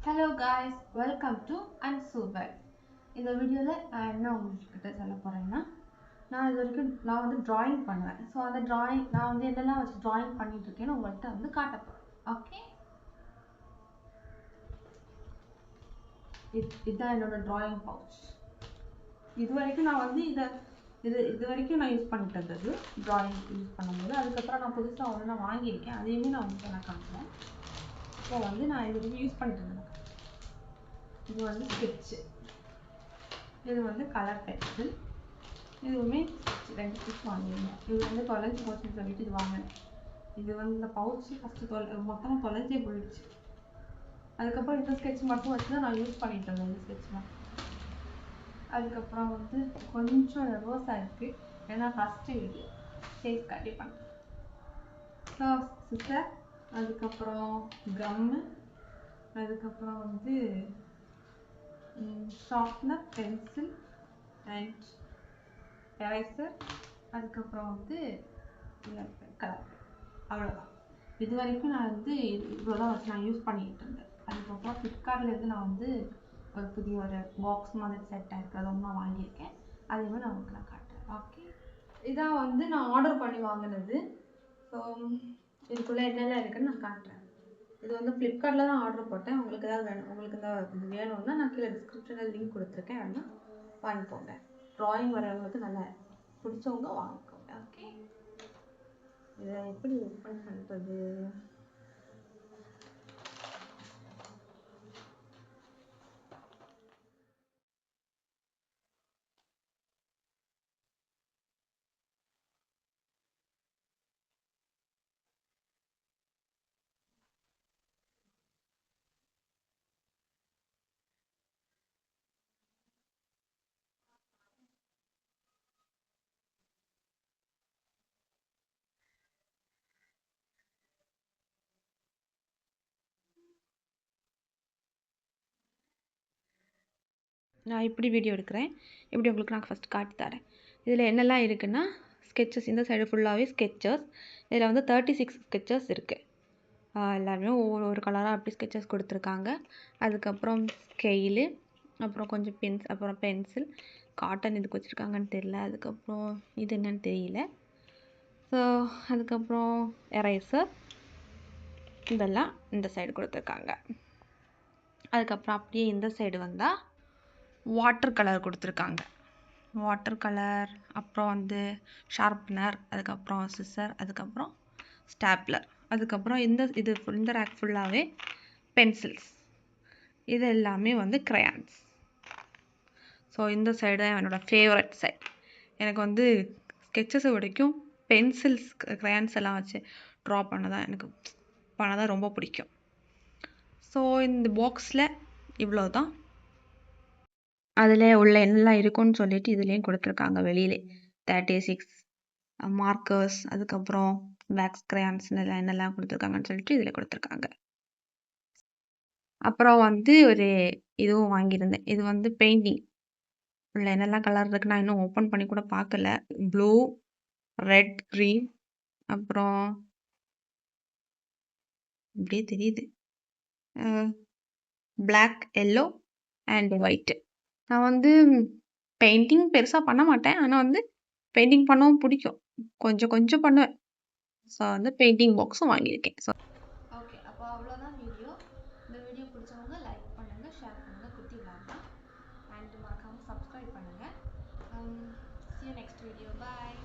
Hello guys, welcome to Unsubed. இந்த வீடியோவில் நான் என்ன உங்கள்கிட்ட சொல்ல போகிறேன்னா நான் வந்து ட்ராயிங் பண்ணுவேன். ஸோ அந்த ட்ராயிங் நான் வந்து என்னெல்லாம் வச்சு ட்ராயிங் பண்ணிட்டு இருக்கேன்னு உங்கள்கிட்ட வந்து காட்ட போகிறேன். ஓகே, இதுதான் என்னோட ட்ராயிங் பவுச். இது வரைக்கும் நான் வந்து இது வரைக்கும் நான் யூஸ் பண்ணிட்டு இருந்தது ட்ராயிங் யூஸ் பண்ணும்போது. அதுக்கப்புறம் நான் புதுசாக ஒன்று நான் வாங்கியிருக்கேன், அதையுமே நான் உங்களுக்கு நான் காட்டுறேன். ஸோ வந்து நான் இது வரைக்கும் யூஸ் பண்ணிட்டு இருந்தேன். இது வந்து ஸ்கெட்சு, இது வந்து கலர் பென்சில், இதுவுமே ரெண்டு ஸ்டிச் வாங்கியிருந்தேன். இது வந்து தொலைஞ்சி போச்சுன்னு சொல்லிட்டு இது வாங்கினேன். இது வந்து இந்த பவுச்சு ஃபஸ்ட்டு மொத்தமாக தொலைஞ்சே போயிடுச்சு. அதுக்கப்புறம் இந்த ஸ்கெட்ச் மட்டும் வச்சு தான் நான் யூஸ் பண்ணிட்டு இருந்தேன், இந்த ஸ்கெட்ச் மட்டும். அதுக்கப்புறம் வந்து கொஞ்சம் ரோஸாக இருக்குது, ஏன்னா ஃபஸ்ட்டு வீடியோ ஃபேஸ் கட்டி பண்ணுறேன். ஸோ சிஸ்டர், அதுக்கப்புறம் கம்மு, அதுக்கப்புறம் வந்து ஷார்ப்னர், பென்சில் அண்ட் எரேசர், அதுக்கப்புறம் வந்து கலர். அவ்வளோதான். இது வரைக்கும் நான் வந்து இவ்வளோதான் வச்சு நான் யூஸ் பண்ணிக்கிட்டு இருந்தேன். அதுக்கப்புறம் ஃப்ளிப்கார்ட்லேருந்து நான் வந்து ஒரு புதிய ஒரு பாக்ஸ் மாதிரி செட் ஆகிருக்கு, ஒன்று நான் வாங்கியிருக்கேன். அதையுமே நான் உங்களுக்கு நான் காட்டுறேன். ஓகே, இதான் வந்து நான் ஆர்டர் பண்ணி வாங்கினது. ஸோ இதுக்குள்ளே என்னென்ன இருக்குதுன்னு நான் காட்டுறேன். இது வந்து ஃப்ளிப்கார்ட்டில் தான் ஆர்டர் போட்டேன். உங்களுக்கு ஏதாவது வேணும், உங்களுக்கு இது வேணும்னா நான் கீழே டிஸ்கிரிப்ஷனில் லிங்க் கொடுத்துருக்கேன், வேணும்னா வாங்கிக்கோங்க. ட்ராயிங் வரவங்களுக்கு நல்லா பிடிச்சவங்க வாங்கிக்கோங்க. ஓகே, இதை எப்படி ஓப்பன் பண்ணுறது? நான் இப்படி வீடியோ எடுக்கிறேன், இப்படி உங்களுக்கு நான் ஃபஸ்ட் காட்டி தரேன். இதில் என்னெல்லாம் இருக்குன்னா ஸ்கெச்சஸ், இந்த சைடு ஃபுல்லாகவே ஸ்கெச்சஸ். இதில் வந்து 36 ஸ்கெச்சஸ் இருக்குது. எல்லாருமே ஒவ்வொரு கலராக அப்படி ஸ்கெச்சஸ் கொடுத்துருக்காங்க. அதுக்கப்புறம் ஸ்கெயிலு, அப்புறம் கொஞ்சம் அப்புறம் பென்சில், காட்டன் இதுக்கு வச்சுருக்காங்கன்னு தெரியல. அதுக்கப்புறம் இது என்னன்னு தெரியல. ஸோ அதுக்கப்புறம் எரேசர், இதெல்லாம் இந்த சைடு கொடுத்துருக்காங்க. அதுக்கப்புறம் அப்படியே இந்த சைடு வந்தால் வாட்டர் கலர் கொடுத்துருக்காங்க. வாட்டர் கலர், அப்புறம் வந்து ஷார்ப்னர், அதுக்கப்புறம் சிசர், அதுக்கப்புறம் ஸ்டாப்லர், அதுக்கப்புறம் இந்த ரேக் ஃபுல்லாகவே பென்சில்ஸ், இது எல்லாமே வந்து க்ரையான்ஸ். ஸோ இந்த சைடு தான் என்னோடய ஃபேவரட் சைட். எனக்கு வந்து ஸ்கெச்சஸை விடைக்கும் பென்சில்ஸ், க்ரையான்ஸ் எல்லாம் வச்சு ட்ரா பண்ணதான் ரொம்ப பிடிக்கும். ஸோ இந்த பாக்ஸில் இவ்வளோ தான். அதில் உள்ள என்னெல்லாம் இருக்குன்னு சொல்லிட்டு இதுலேயும் கொடுத்துருக்காங்க. வெளியிலே 36 மார்க்கர்ஸ், அதுக்கப்புறம் வேக்ஸ் க்ரையான்ஸ், என்னெல்லாம் கொடுத்துருக்காங்கன்னு சொல்லிட்டு இதில் கொடுத்துருக்காங்க. அப்புறம் வந்து ஒரு இதுவும் வாங்கியிருந்தேன். இது வந்து பெயிண்டிங் உள்ள என்னெல்லாம் கலர் இருக்குது நான் இன்னும் ஓப்பன் பண்ணி கூட பார்க்கல. ப்ளூ, ரெட், க்ரீன், அப்புறம் இப்படியே தெரியுது பிளாக், எல்லோ அண்ட் ஒயிட்டு. நான் வந்து பெயிண்டிங் பெருசாக பண்ண மாட்டேன், ஆனால் வந்து பெயிண்டிங் பண்ணவும் பிடிக்கும், கொஞ்சம் கொஞ்சம் பண்ணுவேன். ஸோ வந்து பெயிண்டிங் பாக்ஸும் வாங்கியிருக்கேன். ஸோ ஓகே, அப்போ அவ்வளோதான் வீடியோ. இந்த வீடியோ பிடிச்சவங்க லைக் பண்ணுங்கள், ஷேர் பண்ணுங்கள், குட்டி விளாட்லாம், அண்ட் மறக்காமல் சப்ஸ்கிரைப் பண்ணுங்கள். See you next video. Bye.